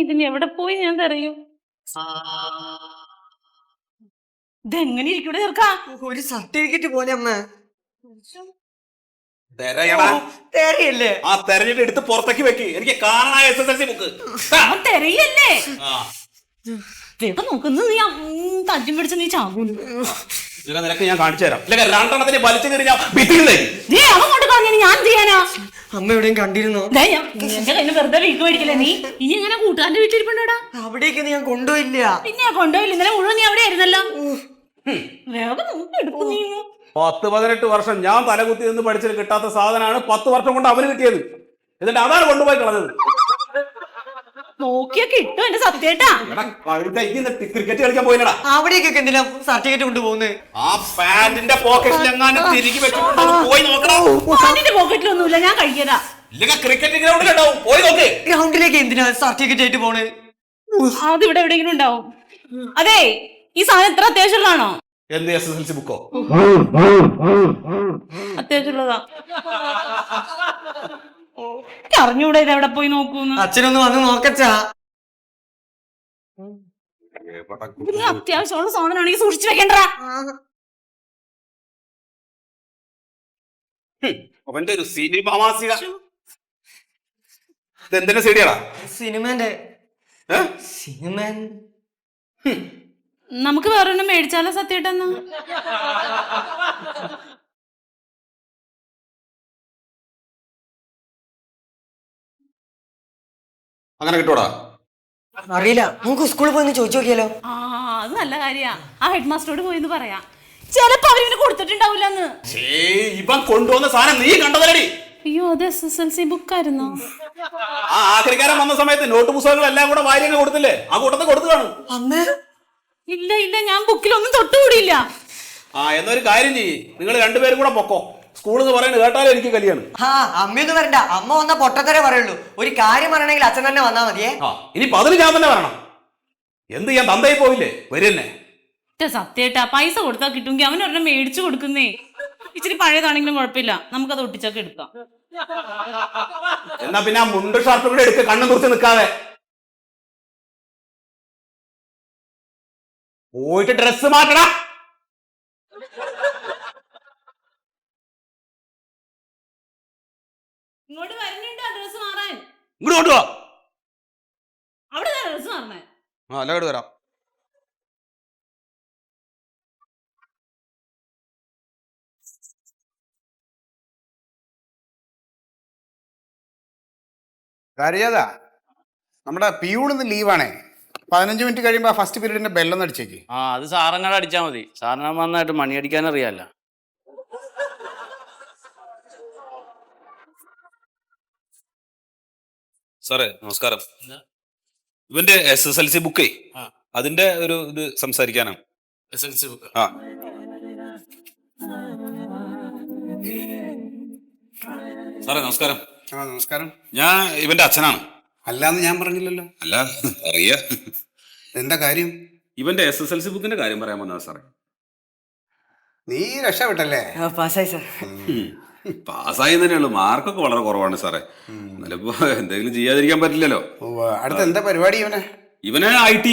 ഇതിന് എവിടെ പോയി ഞാൻ തറയും. ഇതെങ്ങനെ ഇരിക്കൂടെ ചേർക്കാ? ഒരു സർട്ടിഫിക്കറ്റ് പോലെ അമ്മ. തെരയല്ലേ? ആ തെരഞ്ഞിട്ട് എടുത്ത് പുറത്തേക്ക് വെക്ക്. എനിക്ക് കാണാൻ SSLC ബുക്ക് തെരയല്ലേ? നോക്കുന്നു നീ തജ്ജും പിടിച്ച് നീ ചാകൂല. നിനക്ക് ഞാൻ കാണിച്ചു തരാം. രണ്ടെണ്ണത്തിന് വലിച്ചു കയറി ഞാൻ ഭിത്തിയിലേ. അങ്ങോട്ട് കളഞ്ഞ ഞാൻ ചെയ്യാനാ? അമ്മ എവിടെയും കണ്ടിരുന്നോ? എന്റെ കയ്യിൽ വെറുതെ വീക്ക് മേടിക്കില്ല. നീ എങ്ങനെ കൂട്ടുകാരന്റെ വീട്ടിലിരിപ്പുണ്ടോടാ? അവിടേക്ക് ഞാൻ കൊണ്ടുപോയില്ല. പിന്നെ കൊണ്ടുപോയില്ല. ഇന്നലെ മുഴുവൻ നീ അവിടെ ആയിരുന്നല്ലോ. വേഗം എടുക്കും നീ. 10-18 വർഷം ഞാൻ തലകുത്തി നിന്ന് പഠിച്ചിട്ട് കിട്ടാത്ത സാധനമാണ് 10 വർഷം കൊണ്ട് അവന് കിട്ടിയത്. എന്നിട്ട് അതാണ് കൊണ്ടുപോയി കളഞ്ഞത്. നോക്കിയാ കിട്ടും എന്റെ സത്യേട്ടാ. ക്രിക്കറ്റ് കളിക്കാൻ പോയില്ലടാ. അവിടേക്കൊക്കെ എന്തിനാ സർട്ടിഫിക്കറ്റ് കൊണ്ടുപോകുന്നത്? ആ പാന്റിന്റെ പോക്കറ്റിൽ എങ്ങാനും തിരികെ വെച്ചിട്ടുണ്ടോ പോയി നോക്കണം. പാന്റിന്റെ പോക്കറ്റിലൊന്നുമില്ല, ഞാൻ കഴിക്കതാ. ക്രിക്കറ്റ് ഗ്രൗണ്ടിലുണ്ടാവും, പോയി നോക്ക്. ഗ്രൗണ്ടിലേക്ക് എന്തിനാ സർട്ടിഫിക്കറ്റ് ആയിട്ട് പോണ്? അത് ഇവിടെ എവിടെയെങ്കിലും ഉണ്ടാവും. അതെ, ഈ സാധനം ഇത്ര അത്യാവശ്യമുള്ളതാണോ? എന്ത് SSLC ബുക്കോ? അത്യാവശ്യമുള്ളതാ. അറിഞ്ഞൂടെ ഇത് എവിടെ പോയി നോക്കൂന്ന്? അച്ഛനൊന്ന് വന്ന് നോക്കച്ചാ. അത്യാവശ്യമുള്ള സാധനമാണെങ്കിൽ സൂക്ഷിച്ചു വെക്കണ്ടാ. അവന്റെ ഒരു സിനിമ മാസിക. ഇതെന്തിന്റെ സീഡിയാടാ? സിനിമന്റെ. സിനിമൻ. നമുക്ക് വേറൊന്നും മേടിച്ചാലോ സത്യേട്ടെന്നാ? അങ്ങനെ കിട്ടൂടാ? അറിയില്ല, നമുക്ക് സ്കൂളിൽ പോയി ചോദിച്ചു നോക്കിയാലോ? അത് നല്ല കാര്യാ. ആ ഹെഡ് മാസ്റ്ററോട് പോയിന്ന് പറയാ. ചിലപ്പോ അവരിന് കൊടുത്തിട്ടുണ്ടാവില്ലെന്ന്. ഇവൻ കൊണ്ടുവന്ന സാധനം നീ കണ്ടതടി? അയ്യോ, അത് SSLC ബുക്കായിരുന്നോ? ആ ആക്രിക്കാരൻ വന്ന സമയത്ത് നോട്ട് പുസ്തകങ്ങളെല്ലാം കൂടെ വാരിയൊക്കെ കൊടുത്തില്ലേ? ആ കൂട്ടത്തിൽ കൊടുത്തു കാണും. അമ്മേ ഇല്ല ഇല്ല, ഞാൻ ബുക്കിലൊന്നും തൊട്ടുകൂടിയില്ല. എന്നൊരു കാര്യം ചെയ്യ്, നിങ്ങൾ രണ്ടുപേരും കൂടെ പൊക്കോ. സ്കൂളിൽ നിന്ന് പറയുന്നത് കേട്ടാലും എനിക്ക് കലിയാണ്. അമ്മയൊന്നും വരണ്ട, അമ്മ വന്ന പൊട്ടത്തരേ പറയുള്ളൂ. ഒരു കാര്യം പറയണമെങ്കിൽ അച്ഛൻ തന്നെ വന്നാ മതിയേ. ഇനി 10 ഞാൻ തന്നെ വരണം. എന്ത് ചെയ്യാൻ, തന്തയിൽ പോയില്ലേ? വരുന്നേ സത്യേട്ടാ, പൈസ കൊടുത്താൽ കിട്ടുമെങ്കിൽ അവൻ ഒരെണ്ണം മേടിച്ചു കൊടുക്കുന്നേ. ഇച്ചിരി പഴയതാണെങ്കിലും കുഴപ്പമില്ല, നമുക്കത് ഒട്ടിച്ചൊക്കെ എടുക്കാം. എന്നാ പിന്നെ ആ മുണ്ട് ഷർട്ടും കൂടെ എടുക്ക, കണ്ണും തുറച്ച് നിൽക്കാതെ. പോയിട്ട് ഡ്രസ് മാറ്റടാ. ഇങ്ങോട്ട് വരുന്നുണ്ടോ ഡ്രസ് മാറാൻ? ഇങ്ങോട്ട് കൊണ്ടുവാ. അവിടെ ഡ്രസ് മാറണേ. അല്ല വരാം. കാര്യതാ, നമ്മുടെ പിയൂണിന്ന് ലീവാണേ. 15 മിനിറ്റ് കഴിയുമ്പോൾ ഫസ്റ്റ് പീരീഡിന്റെ ബെല്ലൊന്ന് അടിച്ചേക്ക്. അത് സാറങ്ങാട് അടിച്ചാൽ മതി. സാറിന് നന്നായിട്ട് മണി അടിക്കാൻ അറിയാല്ല. സാറേ നമസ്കാരം. ഇവന്റെ SSLC ബുക്കേ, അതിന്റെ ഒരു ഇത് സംസാരിക്കാനാണ്. SSLC book? സാറേ നമസ്കാരം. നമസ്കാരം. ഞാൻ ഇവന്റെ അച്ഛനാണ്. അല്ലാന്ന് ഞാൻ പറഞ്ഞില്ലല്ലോ. അല്ല, അറിയാ. എന്താ കാര്യം? ഇവന്റെ SSLC ബുക്കിന്റെ കാര്യം പറയാൻ വന്നതാ സാറേ. നീ രക്ഷപ്പെട്ടല്ലേ? പാസ്സായി സാർ. പാസ്സായി തന്നെയുള്ളൂ, മാർക്കൊക്കെ വളരെ കുറവാണ് സാറേ. എന്നാലിപ്പോ എന്തെങ്കിലും ചെയ്യാതിരിക്കാൻ പറ്റില്ലല്ലോ. അടുത്ത എന്താ പരിപാടി ഇവന് IT.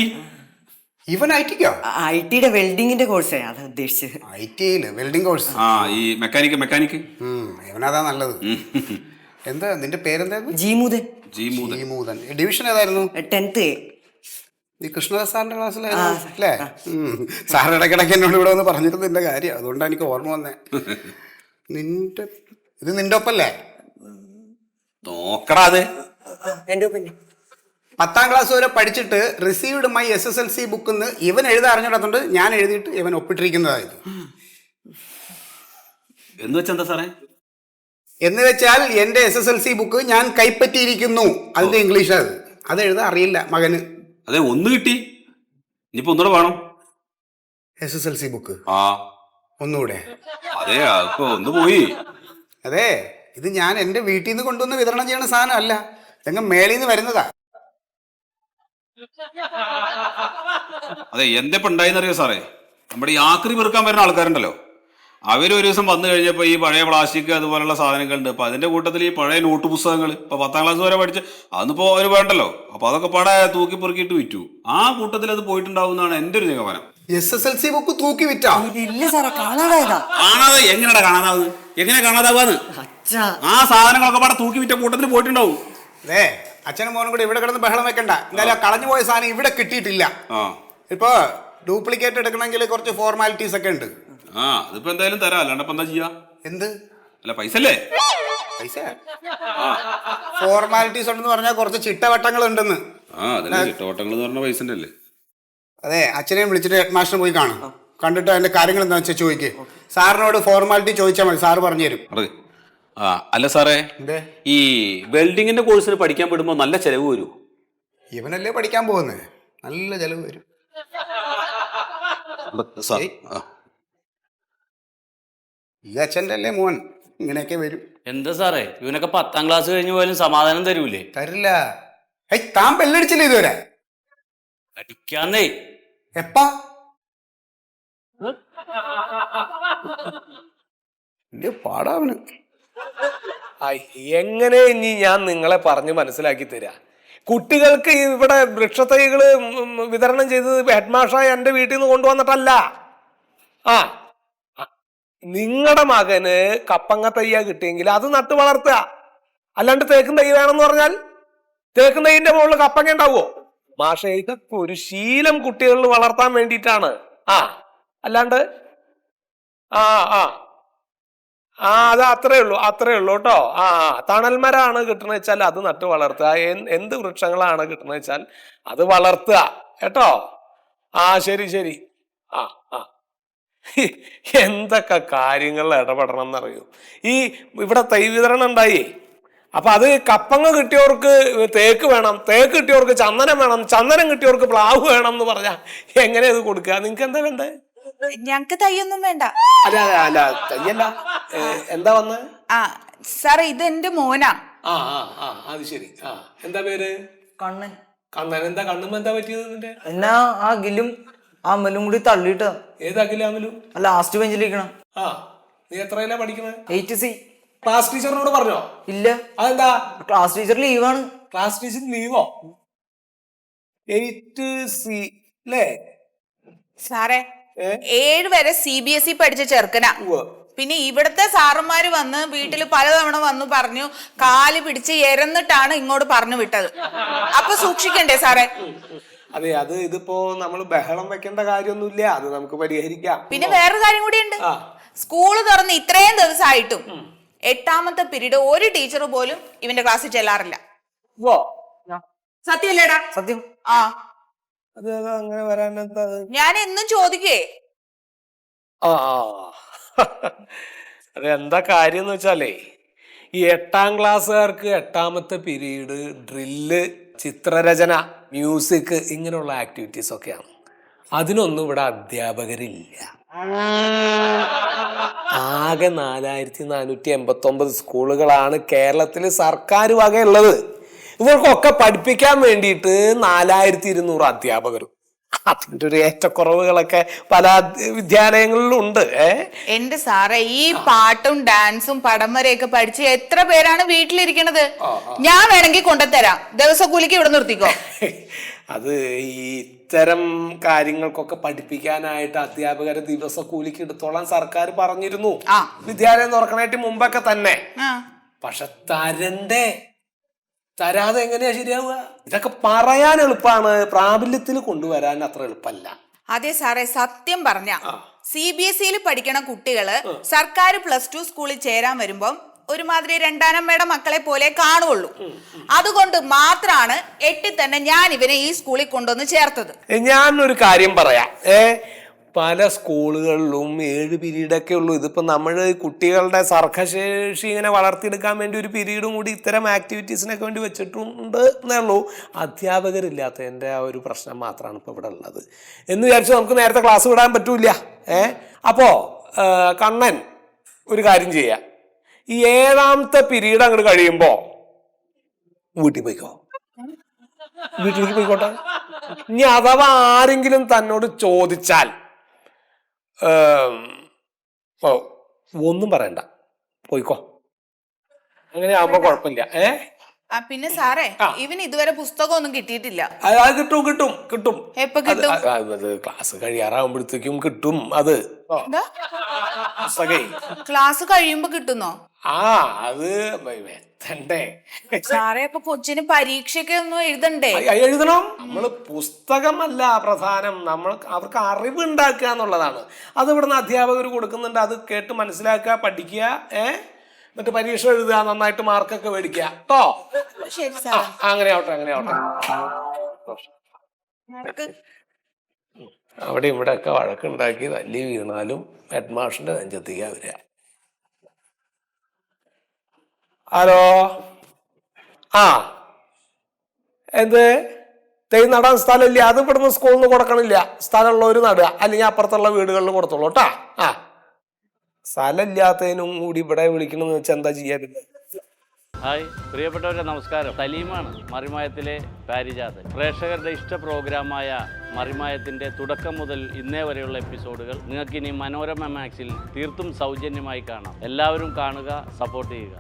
ഇവൻ ITക്കോ? ITയുടെ വെൽഡിങ്ങിന്റെ കോഴ്സ് അതാ ഉദ്ദേശിച്ചത്. ITയില് വെൽഡിംഗ് കോഴ്സ്? ഈ മെക്കാനിക്ക്. ഇവനതാ നല്ലത്. എന്താ നിന്റെ പേരെന്തായിരുന്നു? ജീമൂതൻ. ഡിവിഷൻ ഏതായിരുന്നു? 10th A. നീ കൃഷ്ണദാസ് സാറിന്റെ ക്ലാസ്സിലായിരുന്നു അല്ലേ? സാർ ഇടയ്ക്കിടയ്ക്ക് എന്നോട് ഇവിടെ വന്ന് പറഞ്ഞിരുന്നു നിന്റെ കാര്യം, അതുകൊണ്ടാണ് എനിക്ക് ഓർമ്മ വന്നേ. ഇത് നിന്റെ ഒപ്പല്ലേ? നോക്കടാ, അത് എന്റെ ഒപ്പല്ലേ? 10ാം ക്ലാസ് വരെ പഠിച്ചിട്ട് റിസീവ്ഡ് മൈ SSLC ബുക്കിന്ന് ഇവൻ എഴുതാൻ അറിഞ്ഞിടത്തുണ്ട്. ഞാൻ എഴുതിയിട്ട് ഇവൻ ഒപ്പിട്ടിരിക്കുന്നതായിരുന്നു. എന്ന് വെച്ചാ സാറേ? എന്ന് വെച്ചാൽ എന്റെ SSLC ബുക്ക് ഞാൻ കൈപ്പറ്റിയിരിക്കുന്നു. അതിന്റെ ഇംഗ്ലീഷ് അത് എഴുതാൻ അറിയില്ല മകന്. അതെ, ഒന്ന് കിട്ടി, ഇനിയിപ്പോ ഒന്നുകൂടെ വേണം. SSLC ബുക്ക് ഒന്നുകൂടെ? അതെ, അപ്പൊ ഒന്ന് പോയി. അതെ, ഇത് ഞാൻ എന്റെ വീട്ടിൽ നിന്ന് കൊണ്ടുവന്ന് വിതരണം ചെയ്യണ സാധനം അല്ല, ഇതെങ്ങ മേളിൽ നിന്ന് വരുന്നതാ. അതെ, എന്തെപ്പോ ഉണ്ടായെന്നറിയോ സാറേ? നമ്മുടെ ഈ ആക്രി പെറുക്കാൻ വരുന്ന ആൾക്കാരുണ്ടല്ലോ, അവരൊരു ദിവസം വന്നു കഴിഞ്ഞപ്പോൾ ഈ പഴയ പ്ലാസ്റ്റിക് അതുപോലുള്ള സാധനങ്ങളുണ്ട്. അപ്പൊ അതിന്റെ കൂട്ടത്തിൽ ഈ പഴയ നോട്ട് പുസ്തകങ്ങൾ ഇപ്പൊ 10ാം ക്ലാസ് വരെ പഠിച്ച് അതൊന്നിപ്പോ അവര് വേണ്ടല്ലോ. അപ്പൊ അതൊക്കെ പാടെ തൂക്കി പെറുക്കിയിട്ട് വിറ്റു. ആ കൂട്ടത്തിൽ അത് പോയിട്ടുണ്ടാവുന്നതാണ് എന്റെ ഒരു നിഗമനം. SSLC ബുക്ക് തൂക്കി വിറ്റാ? ഇല്ല സാറേ, കാണാതായതാ. കാണാതെ എങ്ങനെയാ കാണാതാവുന്നത്? എങ്ങനെ കാണാതാവാന്ന്? അച്ഛാ, ആ സാധനങ്ങളൊക്കെ പാടെ തൂക്കി വിറ്റ കൂട്ടത്തിൽ പോയിട്ടുണ്ടാവും. അതെ, അച്ഛനും മോനും കൂടെ ഇവിടെ കിടന്ന് ബഹളം വെക്കണ്ട. എന്തായാലും കളഞ്ഞു പോയ സാധനം ഇവിടെ കിട്ടിയിട്ടില്ല. ഇപ്പൊ ഡ്യൂപ്ലിക്കേറ്റ് എടുക്കണമെങ്കിൽ കുറച്ച് ഫോർമാലിറ്റീസ് ഒക്കെ ഉണ്ട്. അതിപ്പോ എന്തായാലും തരാം, അല്ലാണ്ട് ഇപ്പൊ എന്താ ചെയ്യാ? എന്ത്? അല്ല, പൈസ അല്ലേ? പൈസ ഫോർമാലിറ്റീസ് ഉണ്ടെന്ന് പറഞ്ഞാൽ കുറച്ച് ചിട്ടവട്ടങ്ങൾ ഉണ്ടെന്ന്. അതല്ലേ ചിട്ടവട്ടങ്ങൾ എന്ന് പറഞ്ഞ പൈസ അല്ലേ? അതെ, അച്ഛനെയും വിളിച്ചിട്ട് ഹെഡ് മാസ്റ്റർ പോയി കാണും. കണ്ടിട്ട് അതിന്റെ കാര്യങ്ങൾ എന്താ വെച്ചാൽ ചോദിക്കേ. സാറിനോട് ഫോർമാലിറ്റി ചോദിച്ചാൽ മതി, സാറ് പറഞ്ഞു തരും. അല്ല സാറേ, ഈ വെൽഡിങ്ങിന്റെ കോഴ്സിന് പഠിക്കാൻ വിടുമ്പോ നല്ല ചെലവ് വരും. ഇവനല്ലേ പഠിക്കാൻ പോകുന്നത്, നല്ല ചെലവ് വരും. ഈ അച്ഛൻ്റെ അല്ലേ മോൻ, ഇങ്ങനെയൊക്കെ വരും. എന്താ സാറേ, ഇവനൊക്കെ 10ാം ക്ലാസ് കഴിഞ്ഞ് പോയാലും സമാധാനം തരൂലേ? തരില്ല. താൻ ബെല്ലടിച്ചില്ലേ ഇതുവരെ? അടിക്കാന്നേ. എപ്പാ? പാടാവന്. എങ്ങനെ ഇനി ഞാൻ നിങ്ങളെ പറഞ്ഞ് മനസ്സിലാക്കി തരാ? കുട്ടികൾക്ക് ഇവിടെ വൃക്ഷത്തൈകള് വിതരണം ചെയ്തത് ഹെഡ് മാഷായ എൻ്റെ വീട്ടിൽ നിന്ന് കൊണ്ടുവന്നിട്ടല്ല. നിങ്ങളുടെ മകന് കപ്പങ്ങ തയ്യാ കിട്ടിയെങ്കിൽ അത് നട്ടു വളർത്തുക. അല്ലാണ്ട് തേക്കും തൈ വേണമെന്ന് പറഞ്ഞാൽ തേക്കും തൈന്റെ മുകളിൽ കപ്പങ്ങ ഉണ്ടാവുമോ? മാഷേ, ഇതൊക്കെ ഒരു ശീലം കുട്ടികളിൽ വളർത്താൻ വേണ്ടിയിട്ടാണ്. അല്ലാണ്ട് അത് അത്രേ ഉള്ളൂ കേട്ടോ. തണൽമരാണ് കിട്ടണെന്ന് വെച്ചാൽ അത് നട്ട് വളർത്തുക. എന്ത് വൃക്ഷങ്ങളാണ് കിട്ടണെന്ന് വെച്ചാൽ അത് വളർത്തുക കേട്ടോ. ശരി. എന്തൊക്കെ കാര്യങ്ങളിൽ ഇടപെടണം എന്നറിയൂ. ഇവിടെ തൈ വിതരണം ഉണ്ടായി. അപ്പൊ അത് കപ്പങ്ങ കിട്ടിയവർക്ക് തേക്ക് വേണം, തേക്ക് കിട്ടിയവർക്ക് ചന്ദനം വേണം, ചന്ദനം കിട്ടിയവർക്ക് പ്ലാവ് വേണം എന്ന് പറഞ്ഞാൽ എങ്ങനെ അത് കൊടുക്കുക? നിങ്ങക്ക് എന്താ വേണ്ടേ? ഞങ്ങക്ക് തയ്യൊന്നും വേണ്ട. അല്ല തയ്യല്ല. എന്താ വന്ന്? സാറേ, ഇത് എന്റെ മോനാ. അത് ശരി. എന്താ പേര്? കണ്ണൻ. കണ്ണൻ. എന്താ കണ്ണുമ്പോ എന്താ പറ്റിയത് നിന്റെ? എന്നാ ആ ഗിലും അമലും കൂടി തള്ളിട്ടോ. ഏതാക്കില്ല അമലും? ലാസ്റ്റ് ബെഞ്ചിലിരിക്കണം. നീ എത്രയിലാ പഠിക്കണേ? 8C. ക്ലാസ് ടീച്ചറിനോട് പറഞ്ഞോ? ഇല്ല. അതെന്താ? ക്ലാസ് ടീച്ചർ ലീവാണ്. ക്ലാസ് ടീച്ചർ ലീവോ? 8C അല്ലേ സാറേ? 7 വരെ CBSE പഠിച്ച ചെറുക്കനാ. പിന്നെ ഇവിടുത്തെ സാറന്മാര് വന്ന് വീട്ടിൽ പലതവണ വന്നു പറഞ്ഞു, കാല് പിടിച്ച് എരന്നിട്ടാണ് ഇങ്ങോട്ട് പറഞ്ഞു വിട്ടത്. അപ്പൊ സൂക്ഷിക്കണ്ടേ സാറേ? അതെ, ഇതിപ്പോ നമ്മൾ ബഹളം വെക്കേണ്ട കാര്യമൊന്നുമില്ല, അത് നമുക്ക് പരിഹരിക്കാം. പിന്നെ വേറൊരു കാര്യം കൂടിയുണ്ട്. സ്കൂള് തുറന്ന് ഇത്രയും ദിവസമായിട്ടും 8ാമത്തെ പീരീഡ് ഒരു ടീച്ചർ പോലും ഇവന്റെ ക്ലാസ്സിൽ ചെല്ലാറില്ല. സത്യമല്ലേടാ? സത്യം. അത് അങ്ങനെ വരാനെന്താ? ഞാൻ എന്നും ചോദിക്കേ. അതെന്താ കാര്യം എന്ന് വെച്ചാലേ, ഈ 8ാം ക്ലാസ്സുകാർക്ക് 8ാമത്തെ പീരീഡ് ഡ്രില്ല്, ചിത്രരചന, മ്യൂസിക്, ഇങ്ങനെയുള്ള ആക്ടിവിറ്റീസ് ഒക്കെയാണ്. അതിനൊന്നും ഇവിടെ അധ്യാപകരില്ല. ആകെ 4489 സ്കൂളുകളാണ് കേരളത്തിൽ സർക്കാർ വകയുള്ളത്. ഇവർക്കൊക്കെ പഠിപ്പിക്കാൻ വേണ്ടിയിട്ട് 4200 അധ്യാപകരും. അതിൻ്റെ ഒരു ഏറ്റക്കുറവുകളൊക്കെ പല വിദ്യാലയങ്ങളിലും ഉണ്ട്. എന്റെ സാറേ, ഈ പാട്ടും ഡാൻസും പടം വരെയൊക്കെ പഠിച്ച് എത്ര പേരാണ് വീട്ടിലിരിക്കണത്? ഞാൻ വേണമെങ്കിൽ കൊണ്ടുതരാം, ദിവസക്കൂലിക്ക് ഇവിടെ നിർത്തിക്കോ. അത് ഇത്തരം കാര്യങ്ങൾക്കൊക്കെ പഠിപ്പിക്കാനായിട്ട് അധ്യാപകരെ ദിവസക്കൂലിക്ക് എടുത്തോളാൻ സർക്കാർ പറഞ്ഞിരുന്നു, വിദ്യാലയം തുറക്കണായിട്ട് മുമ്പൊക്കെ തന്നെ. പക്ഷെ തരാതെ എങ്ങനെയാ ശരിയാവുക? ഇതൊക്കെ പറയാൻ എളുപ്പമാണ്, പ്രാബല്യത്തിൽ കൊണ്ടുവരാൻ അത്ര എളുപ്പമല്ല. അതെ സാറേ, സത്യം പറഞ്ഞ CBSE പഠിക്കണ കുട്ടികള് സർക്കാർ +2 സ്കൂളിൽ ചേരാൻ വരുമ്പം ഒരുമാതിരി രണ്ടാനമ്മയുടെ മക്കളെ പോലെ കാണുള്ളൂ. അതുകൊണ്ട് മാത്രമാണ് 8 തന്നെ ഞാൻ ഇവനെ ഈ സ്കൂളിൽ കൊണ്ടുവന്ന് ചേർത്തത്. ഞാനൊരു കാര്യം പറയാം. പല സ്കൂളുകളിലും 7 പീരീഡൊക്കെ ഉള്ളൂ. ഇതിപ്പോൾ നമ്മൾ കുട്ടികളുടെ സർഗശേഷി ഇങ്ങനെ വളർത്തിയെടുക്കാൻ വേണ്ടി ഒരു പീരീഡും കൂടി ഇത്തരം ആക്ടിവിറ്റീസിനൊക്കെ വേണ്ടി വെച്ചിട്ടുണ്ട് എന്നേ ഉള്ളൂ. അധ്യാപകരില്ലാത്തതിൻ്റെ ആ ഒരു പ്രശ്നം മാത്രമാണ് ഇപ്പോൾ ഇവിടെ ഉള്ളത്. എന്ന് വിചാരിച്ചു നമുക്ക് നേരത്തെ ക്ലാസ് വിടാൻ പറ്റൂല. അപ്പോൾ കണ്ണൻ ഒരു കാര്യം ചെയ്യാം, ഈ 7ാമത്തെ പീരീഡ് അങ്ങോട്ട് കഴിയുമ്പോൾ വീട്ടിൽ പോയിക്കോ. വീട്ടിലേക്ക് പോയിക്കോട്ടെ. ഇനി അഥവാ ആരെങ്കിലും തന്നോട് ചോദിച്ചാൽ ഒന്നും പറയണ്ട, പോയിക്കോ. അങ്ങനെ ആവുമ്പോ കുഴപ്പമില്ല. പിന്നെ സാറേ ഇവന് ഇതുവരെ പുസ്തകമൊന്നും കിട്ടിയിട്ടില്ല. അത് കിട്ടും കിട്ടും കിട്ടും. എപ്പോ കിട്ടും? അത് ക്ലാസ് കഴിയാറാകുമ്പോഴത്തേക്കും കിട്ടും. അത് പുസ്തകേ ക്ലാസ് കഴിയുമ്പോ കിട്ടുന്നോ? അത് എത്തണ്ടേ സാറേ, അപ്പൊ കൊച്ചിന് പരീക്ഷയ്ക്ക് ഒന്നും എഴുതണ്ടേ? എഴുതണം. നമ്മള് പുസ്തകമല്ല പ്രധാനം, അവർക്ക് അറിവ് ഉണ്ടാക്കുക എന്നുള്ളതാണ്. അത് ഇവിടുന്ന് അധ്യാപകർ കൊടുക്കുന്നുണ്ട്. അത് കേട്ട് മനസ്സിലാക്കുക, പഠിക്കുക, എന്നിട്ട് പരീക്ഷ എഴുതുക, നന്നായിട്ട് മാർക്കൊക്കെ മേടിക്കുക കേട്ടോ. ശരി സാർ, അങ്ങനെ ആവട്ടെ, അങ്ങനെ ആവട്ടെ. അവിടെ ഇവിടെ ഒക്കെ വഴക്കുണ്ടാക്കി തല്ലി വീണാലും ഹെഡ് മാഷിന്റെ നെഞ്ചെത്തിക്കാ വരിക. ഹലോ, എന്ത് തൈ നടാൻ സ്ഥലമില്ല? അത് ഇവിടുന്ന് സ്കൂളിൽ നിന്ന് കൊടുക്കണില്ല. സ്ഥലമുള്ളവർ നടുക, അല്ലെങ്കിൽ അപ്പുറത്തുള്ള വീടുകളിൽ കൊടുത്തോളൂ കേട്ടാ. സ്ഥലമില്ലാത്തതിനും കൂടി ഇവിടെ വിളിക്കണമെന്ന് വെച്ചാൽ എന്താ ചെയ്യാൻ? ഹായ് പ്രിയപ്പെട്ടവരെ, നമസ്കാരം. സലീമാണ്, മറിമായത്തിലെ പാരിജാതൻ. പ്രേക്ഷകരുടെ ഇഷ്ട പ്രോഗ്രാമായ മറിമായത്തിൻ്റെ തുടക്കം മുതൽ ഇന്നേ വരെയുള്ള എപ്പിസോഡുകൾ നിങ്ങൾക്കിനി മനോരമ മാക്സിൽ തീർത്തും സൗജന്യമായി കാണാം. എല്ലാവരും കാണുക, സപ്പോർട്ട് ചെയ്യുക.